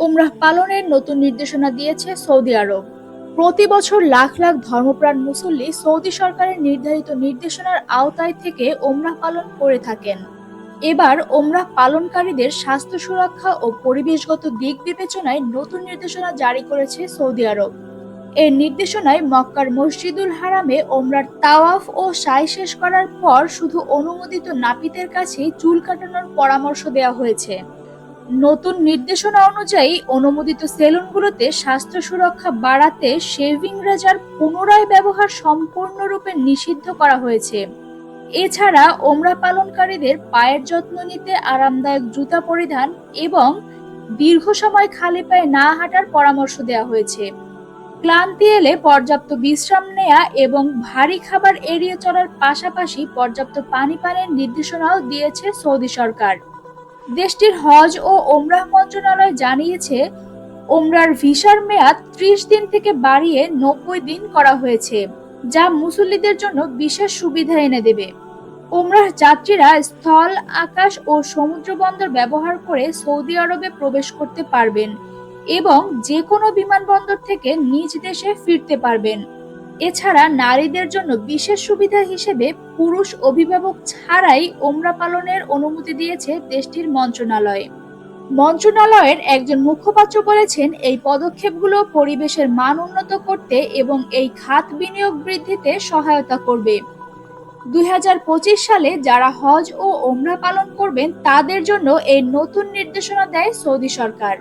উমরাহ পালনের নতুন নির্দেশনা দিয়েছে সৌদি আরব। প্রতি বছর লাখ লাখ ধর্মপ্রাণ মুসল্লি সৌদি সরকারের নির্ধারিত নির্দেশনার আওতায় থেকে উমরাহ পালন করে থাকেন। এবার উমরাহ পালনকারীদের স্বাস্থ্য সুরক্ষা ও পরিবেশগত দিক বিবেচনায় নতুন নির্দেশনা জারি করেছে সৌদি আরব। এই নির্দেশনায় মক্কার মসজিদুল হারামে ওমরার তাওয়াফ ও সাই শেষ করার পর শুধু অনুমোদিত নাপিতের কাছেই চুল কাটানোর পরামর্শ দেওয়া হয়েছে। নতুন নির্দেশনা অনুযায়ী অনুমোদিত সেলুনগুলোতে স্বাস্থ্য সুরক্ষা বাড়াতে শেভিং রেজার পুনরায় ব্যবহার সম্পূর্ণরূপে নিষিদ্ধ করা হয়েছে। এছাড়া ওমরা পালনকারীদের পায়ের যত্ন নিতে আরামদায়ক জুতা পরিধান এবং দীর্ঘ সময় খালি পায়ে না হাঁটার পরামর্শ দেওয়া হয়েছে। ক্লান্তি এলে পর্যাপ্ত বিশ্রাম নেয়া এবং ভারী খাবার এড়িয়ে চলার পাশাপাশি পর্যাপ্ত পানি পানের নির্দেশনাও দিয়েছে সৌদি সরকার। দেশটির হজ ও ওমরাহ মন্ত্রণালয় জানিয়েছে, ওমরার ভিসার মেয়াদ ৩০ দিন থেকে বাড়িয়ে ৯০ দিন করা হয়েছে, যা মুসল্লিদের জন্য বিশেষ সুবিধা এনে দেবে। ওমরাহ যাত্রীরা স্থল, আকাশ ও সমুদ্র বন্দর ব্যবহার করে সৌদি আরবে প্রবেশ করতে পারবেন এবং যে কোনো বিমানবন্দর থেকে নিজ দেশে ফিরতে পারবেন। এছাড়া নারীদের জন্য বিশেষ সুবিধা হিসেবে পুরুষ অভিভাবক ছাড়াই ওমরা পালনের অনুমতি দিয়েছে দেশটির মন্ত্রণালয়। মন্ত্রণালয়ের একজন মুখপাত্র বলেছেন, এই পদক্ষেপগুলো পরিবেশের মান উন্নত করতে এবং এই খাত বিনিয়োগ বৃদ্ধিতে সহায়তা করবে। ২০২৫ সালে যারা হজ ও ওমরা পালন করবেন তাদের জন্য এই নতুন নির্দেশনা দেয় সৌদি সরকার।